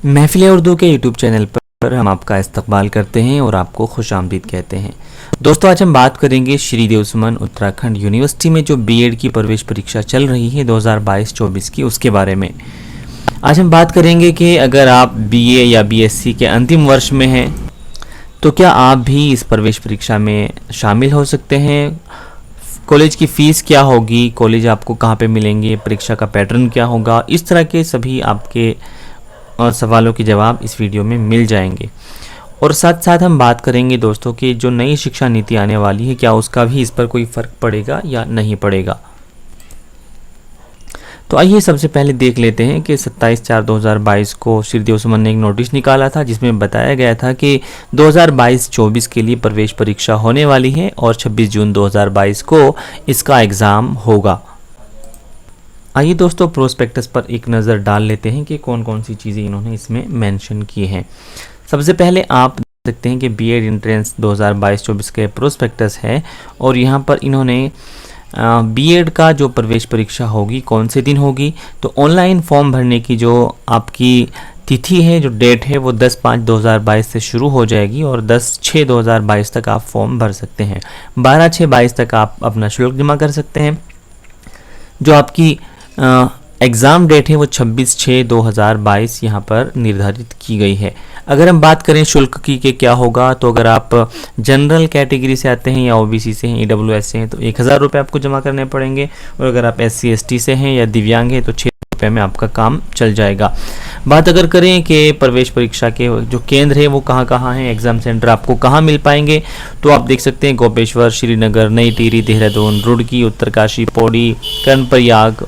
महफिल उर्दू के YouTube channel पर हम आपका इस्तकबाल करते हैं और आपको खुशामदीद कहते हैं। दोस्तों, आज हम बात करेंगे श्री देव सुमन उत्तराखंड यूनिवर्सिटी में जो बीएड की प्रवेश परीक्षा चल रही है 2022-24 की, उसके बारे में। आज हम बात करेंगे कि अगर आप बीए या बीएससी के अंतिम वर्ष में हैं तो क्या आप भी इस प्रवेश परीक्षा में शामिल हो सकते हैं। कॉलेज की फ़ीस क्या होगी, कॉलेज आपको कहाँ पे मिलेंगे, परीक्षा का पैटर्न क्या होगा, इस तरह के सभी आपके सवालों के जवाब इस वीडियो में मिल जाएंगे। और साथ साथ हम बात करेंगे दोस्तों कि जो नई शिक्षा नीति आने वाली है, क्या उसका भी इस पर कोई फ़र्क पड़ेगा या नहीं पड़ेगा। तो आइए सबसे पहले देख लेते हैं कि 27/4/2022 को श्री देव सुमन ने एक नोटिस निकाला था जिसमें बताया गया था कि 2022-24 के लिए प्रवेश परीक्षा होने वाली है और 26 जून 2022 को इसका एग्ज़ाम होगा। आइए दोस्तों, प्रोस्पेक्टस पर एक नज़र डाल लेते हैं कि कौन कौन सी चीज़ें इन्होंने इसमें मेंशन की हैं। सबसे पहले आप देख सकते हैं कि बीएड एंट्रेंस 2022-24 के प्रोस्पेक्टस है और यहाँ पर इन्होंने बीएड का जो प्रवेश परीक्षा होगी कौन से दिन होगी, तो ऑनलाइन फॉर्म भरने की जो आपकी तिथि है, जो डेट है, वो 10/5/2022 से शुरू हो जाएगी और 10/6/2022 तक आप फॉर्म भर सकते हैं। 12/6/22 तक आप अपना शुल्क जमा कर सकते हैं। जो आपकी एग्ज़ाम डेट है वो 26/6/2022 यहाँ पर निर्धारित की गई है। अगर हम बात करें शुल्क की कि क्या होगा, तो अगर आप जनरल कैटेगरी से आते हैं या ओबीसी से हैं, ईडब्ल्यूएस से हैं, तो 1000 रुपये आपको जमा करने पड़ेंगे और अगर आप SC/ST से हैं या दिव्यांग हैं तो 6 रुपये में आपका काम चल जाएगा। बात अगर करें कि प्रवेश परीक्षा के जो केंद्र है वो कहाँ कहाँ हैं, एग्ज़ाम सेंटर आपको कहाँ मिल पाएंगे, तो आप देख सकते हैं गोपेश्वर, श्रीनगर, नई टिहरी, देहरादून, रुड़की, उत्तरकाशी, पौड़ी, कर्णप्रयाग,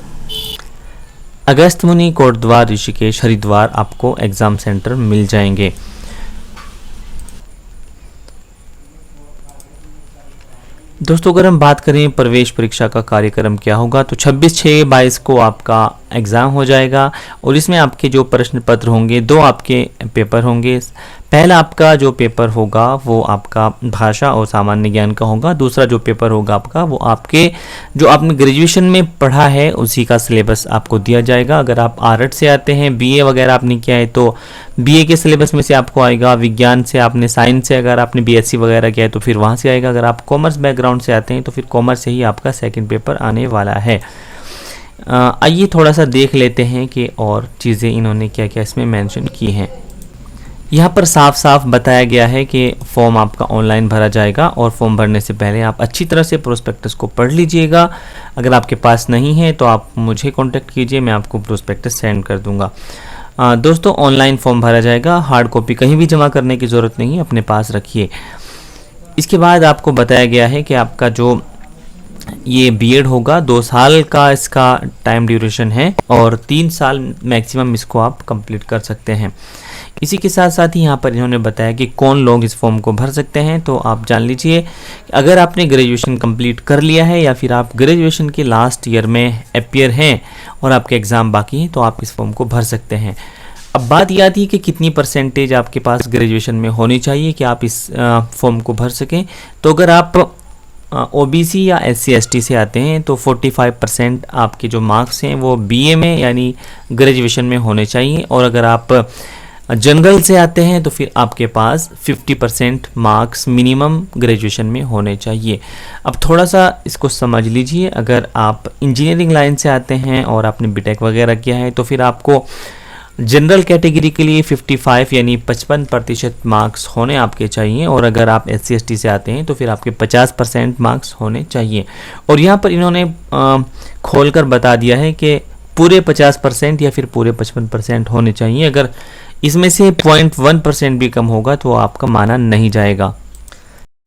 अगस्त्यमुनि, कोटद्वार, ऋषिकेश, हरिद्वार आपको एग्ज़ाम सेंटर मिल जाएंगे। दोस्तों, अगर हम बात करें प्रवेश परीक्षा का कार्यक्रम क्या होगा, तो 26/6/22 को आपका एग्ज़ाम हो जाएगा और इसमें आपके जो प्रश्न पत्र होंगे, 2 आपके पेपर होंगे। पहला आपका जो पेपर होगा वो आपका भाषा और सामान्य ज्ञान का होगा। दूसरा जो पेपर होगा आपका वो आपके जो आपने ग्रेजुएशन में पढ़ा है उसी का सिलेबस आपको दिया जाएगा। अगर आप आर्ट से आते हैं, बीए वगैरह आपने किया है तो बीए के सिलेबस में से आपको आएगा। विज्ञान से, आपने साइंस से अगर आपने बीएससी वगैरह किया है तो फिर वहाँ से आएगा। अगर आप कॉमर्स बैकग्राउंड से आते हैं तो फिर कॉमर्स से ही आपका सेकेंड पेपर आने वाला है। आइए थोड़ा सा देख लेते हैं कि और चीज़ें इन्होंने क्या क्या इसमें मेंशन की हैं। यहाँ पर साफ साफ बताया गया है कि फॉर्म आपका ऑनलाइन भरा जाएगा और फॉर्म भरने से पहले आप अच्छी तरह से प्रोस्पेक्टस को पढ़ लीजिएगा। अगर आपके पास नहीं है तो आप मुझे कांटेक्ट कीजिए, मैं आपको प्रोस्पेक्टस सेंड कर दूंगा। दोस्तों, ऑनलाइन फॉर्म भरा जाएगा, हार्ड कॉपी कहीं भी जमा करने की ज़रूरत नहीं है, अपने पास रखिए। इसके बाद आपको बताया गया है कि आपका जो ये बीएड होगा 2 साल का इसका टाइम ड्यूरेशन है और 3 साल मैक्सिमम इसको आप कंप्लीट कर सकते हैं। इसी के साथ साथ ही यहाँ पर इन्होंने बताया कि कौन लोग इस फॉर्म को भर सकते हैं। तो आप जान लीजिए, अगर आपने ग्रेजुएशन कंप्लीट कर लिया है या फिर आप ग्रेजुएशन के लास्ट ईयर में अपीयर हैं और आपके एग्ज़ाम बाकी हैं तो आप इस फॉर्म को भर सकते हैं। अब बात यह आती है कि कितनी परसेंटेज आपके पास ग्रेजुएशन में होनी चाहिए कि आप इस फॉर्म को भर सकें। तो अगर आप ओबीसी या SC/ST से आते हैं तो 45% आपके जो मार्क्स हैं वो बीए में यानी ग्रेजुएशन में होने चाहिए और अगर आप जनरल से आते हैं तो फिर आपके पास 50% मार्क्स मिनिमम ग्रेजुएशन में होने चाहिए। अब थोड़ा सा इसको समझ लीजिए, अगर आप इंजीनियरिंग लाइन से आते हैं और आपने बीटेक वगैरह किया है तो फिर आपको जनरल कैटेगरी के लिए 55 यानी 55% मार्क्स होने आपके चाहिए और अगर आप SC/ST से आते हैं तो फिर आपके 50% मार्क्स होने चाहिए। और यहाँ पर इन्होंने खोलकर बता दिया है कि पूरे 50% या फिर पूरे 55% होने चाहिए। अगर इसमें से 0.1% भी कम होगा तो आपका माना नहीं जाएगा।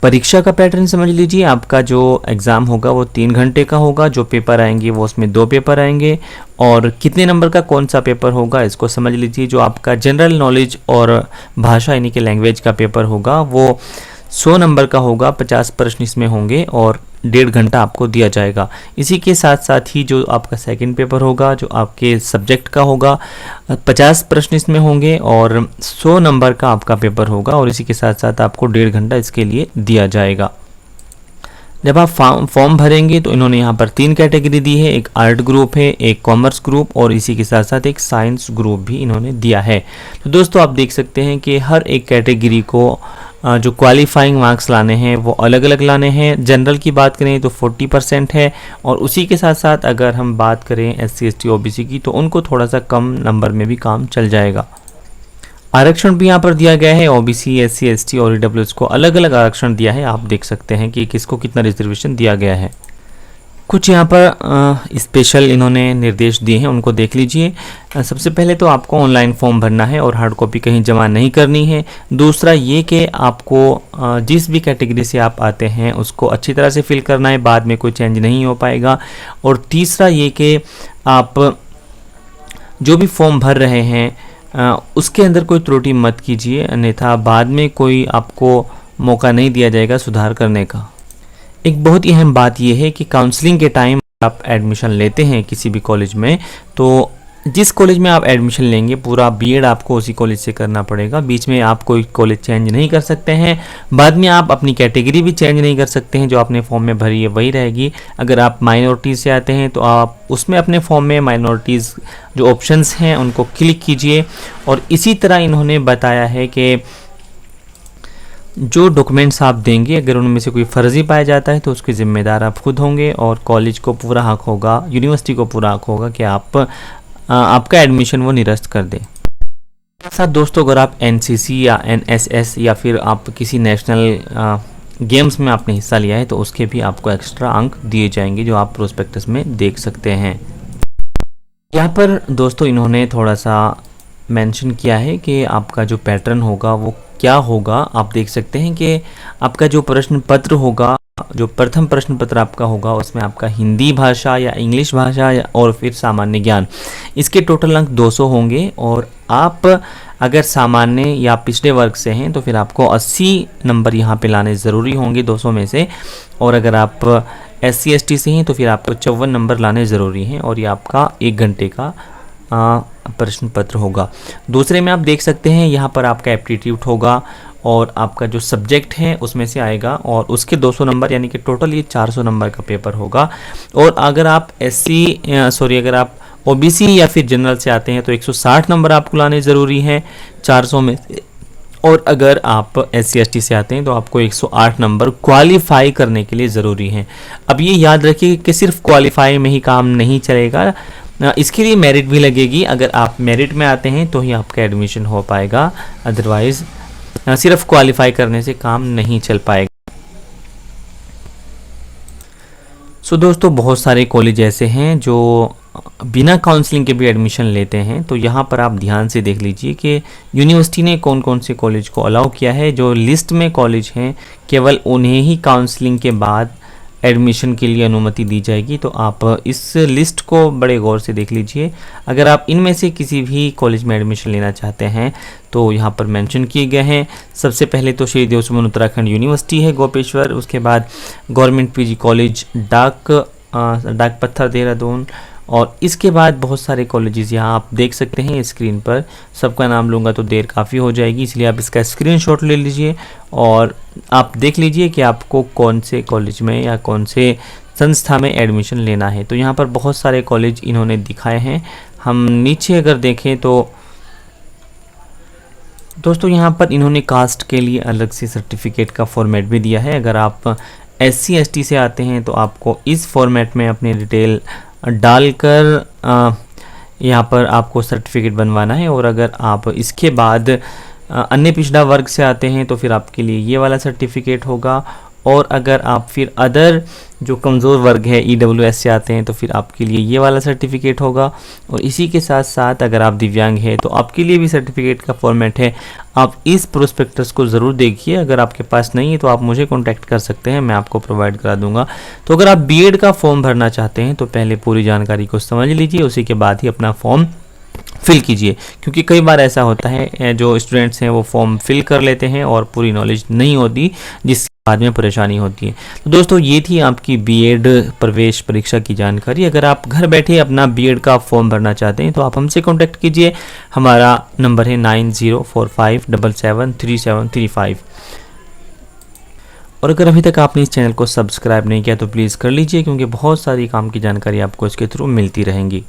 परीक्षा का पैटर्न समझ लीजिए, आपका जो एग्ज़ाम होगा वो 3 घंटे का होगा। जो पेपर आएंगे वो उसमें 2 पेपर आएंगे और कितने नंबर का कौन सा पेपर होगा इसको समझ लीजिए। जो आपका जनरल नॉलेज और भाषा यानी कि लैंग्वेज का पेपर होगा वो 100 नंबर का होगा, 50 प्रश्न इसमें होंगे और 1.5 घंटा आपको दिया जाएगा। इसी के साथ साथ ही जो आपका सेकंड पेपर होगा जो आपके सब्जेक्ट का होगा, 50 प्रश्न इसमें होंगे और 100 नंबर का आपका पेपर होगा और इसी के साथ साथ आपको 1.5 घंटा इसके लिए दिया जाएगा। जब आप फॉर्म भरेंगे तो इन्होंने यहाँ पर 3 कैटेगरी दी है, एक आर्ट ग्रुप है, एक कॉमर्स ग्रुप और इसी के साथ साथ एक साइंस ग्रुप भी इन्होंने दिया है। तो दोस्तों आप देख सकते हैं कि हर एक कैटेगरी को जो क्वालिफाइंग मार्क्स लाने हैं वो अलग अलग लाने हैं। जनरल की बात करें तो 40% है और उसी के साथ साथ अगर हम बात करें SC ST OBC की तो उनको थोड़ा सा कम नंबर में भी काम चल जाएगा। आरक्षण भी यहाँ पर दिया गया है, OBC SC ST और EWS को अलग अलग आरक्षण दिया है। आप देख सकते हैं कि किसको कितना रिजर्वेशन दिया गया है। कुछ यहाँ पर स्पेशल इन्होंने निर्देश दिए हैं, उनको देख लीजिए। सबसे पहले तो आपको ऑनलाइन फॉर्म भरना है और हार्ड कॉपी कहीं जमा नहीं करनी है। दूसरा ये कि आपको जिस भी कैटेगरी से आप आते हैं उसको अच्छी तरह से फिल करना है, बाद में कोई चेंज नहीं हो पाएगा। और तीसरा ये कि आप जो भी फॉर्म भर रहे हैं उसके अंदर कोई त्रुटि मत कीजिए, अन्यथा बाद में कोई आपको मौका नहीं दिया जाएगा सुधार करने का। एक बहुत ही अहम बात यह है कि काउंसलिंग के टाइम आप एडमिशन लेते हैं किसी भी कॉलेज में, तो जिस कॉलेज में आप एडमिशन लेंगे पूरा बीएड आपको उसी कॉलेज से करना पड़ेगा। बीच में आप कोई कॉलेज चेंज नहीं कर सकते हैं। बाद में आप अपनी कैटेगरी भी चेंज नहीं कर सकते हैं, जो आपने फॉर्म में भरी है वही रहेगी। अगर आप माइनॉरिटीज़ से आते हैं तो आप उसमें अपने फॉर्म में माइनॉरिटीज़ जो ऑप्शंस हैं उनको क्लिक कीजिए। और इसी तरह इन्होंने बताया है कि जो डॉक्यूमेंट्स आप देंगे अगर उनमें से कोई फर्जी पाया जाता है तो उसके ज़िम्मेदार आप खुद होंगे और कॉलेज को पूरा हक होगा, यूनिवर्सिटी को पूरा हक होगा कि आपका एडमिशन वो निरस्त कर दे। साथ दोस्तों अगर आप NCC या NSS या फिर आप किसी नेशनल गेम्स में आपने हिस्सा लिया है तो उसके भी आपको एक्स्ट्रा अंक दिए जाएंगे, जो आप प्रोस्पेक्टस में देख सकते हैं। यहाँ पर दोस्तों इन्होंने थोड़ा सा मेंशन किया है कि आपका जो पैटर्न होगा वो क्या होगा। आप देख सकते हैं कि आपका जो प्रश्न पत्र होगा, जो प्रथम प्रश्न पत्र आपका होगा उसमें आपका हिंदी भाषा या इंग्लिश भाषा और फिर सामान्य ज्ञान, इसके टोटल अंक 200 होंगे। और आप अगर सामान्य या पिछड़े वर्ग से हैं तो फिर आपको 80 नंबर यहाँ पे लाने ज़रूरी होंगे 200 में से। और अगर आप SC ST से हैं तो फिर आपको 54 नंबर लाने ज़रूरी हैं और ये आपका 1 घंटे का प्रश्न पत्र होगा। दूसरे में आप देख सकते हैं यहाँ पर आपका एप्टीट्यूड होगा और आपका जो सब्जेक्ट है उसमें से आएगा और उसके 200 नंबर, यानी कि टोटल ये 400 नंबर का पेपर होगा। और अगर आप अगर आप OBC या फिर जनरल से आते हैं तो 160 नंबर आपको लाने ज़रूरी हैं 400 में। और अगर आप SC ST से आते हैं तो आपको 108 नंबर क्वालिफाई करने के लिए ज़रूरी हैं। अब ये याद रखिए कि सिर्फ क्वालिफाई में ही काम नहीं चलेगा, इसके लिए मेरिट भी लगेगी। अगर आप मेरिट में आते हैं तो ही आपका एडमिशन हो पाएगा, अदरवाइज सिर्फ क्वालिफाई करने से काम नहीं चल पाएगा। सो दोस्तों बहुत सारे कॉलेज ऐसे हैं जो बिना काउंसलिंग के भी एडमिशन लेते हैं, तो यहाँ पर आप ध्यान से देख लीजिए कि यूनिवर्सिटी ने कौन कौन से कॉलेज को अलाउ किया है। जो लिस्ट में कॉलेज हैं केवल उन्हें ही काउंसलिंग के बाद एडमिशन के लिए अनुमति दी जाएगी। तो आप इस लिस्ट को बड़े गौर से देख लीजिए। अगर आप इनमें से किसी भी कॉलेज में एडमिशन लेना चाहते हैं तो यहाँ पर मेंशन किए गए हैं। सबसे पहले तो श्री देव सुमन उत्तराखंड यूनिवर्सिटी है गोपेश्वर, उसके बाद गवर्नमेंट PG कॉलेज डाक पत्थर देहरादून, और इसके बाद बहुत सारे कॉलेजेस यहाँ आप देख सकते हैं स्क्रीन पर। सबका नाम लूँगा तो देर काफ़ी हो जाएगी, इसलिए आप इसका स्क्रीनशॉट ले लीजिए और आप देख लीजिए कि आपको कौन से कॉलेज में या कौन से संस्था में एडमिशन लेना है। तो यहाँ पर बहुत सारे कॉलेज इन्होंने दिखाए हैं। हम नीचे अगर देखें तो दोस्तों यहाँ पर इन्होंने कास्ट के लिए अलग से सर्टिफिकेट का फॉर्मेट भी दिया है। अगर आप SC ST से आते हैं तो आपको इस फॉर्मेट में अपनी डिटेल डालकर यहाँ पर आपको सर्टिफिकेट बनवाना है। और अगर आप इसके बाद अन्य पिछड़ा वर्ग से आते हैं तो फिर आपके लिए ये वाला सर्टिफिकेट होगा। और अगर आप फिर अदर जो कमज़ोर वर्ग है EWS से आते हैं तो फिर आपके लिए ये वाला सर्टिफिकेट होगा। और इसी के साथ साथ अगर आप दिव्यांग हैं तो आपके लिए भी सर्टिफिकेट का फॉर्मेट है। आप इस प्रोस्पेक्टस को ज़रूर देखिए, अगर आपके पास नहीं है तो आप मुझे कॉन्टैक्ट कर सकते हैं, मैं आपको प्रोवाइड करा दूंगा। तो अगर आप BEd का फॉर्म भरना चाहते हैं तो पहले पूरी जानकारी को समझ लीजिए, उसी के बाद ही अपना फॉर्म फिल कीजिए। क्योंकि कई बार ऐसा होता है जो स्टूडेंट्स हैं वो फॉर्म फिल कर लेते हैं और पूरी नॉलेज नहीं होती, जिसके बाद में परेशानी होती है। तो दोस्तों ये थी आपकी BEd प्रवेश परीक्षा की जानकारी। अगर आप घर बैठे अपना BEd का फॉर्म भरना चाहते हैं तो आप हमसे कांटेक्ट कीजिए। हमारा नंबर है 9045773735। और अगर अभी तक आपने इस चैनल को सब्सक्राइब नहीं किया तो प्लीज़ कर लीजिए, क्योंकि बहुत सारी काम की जानकारी आपको इसके थ्रू मिलती रहेंगी।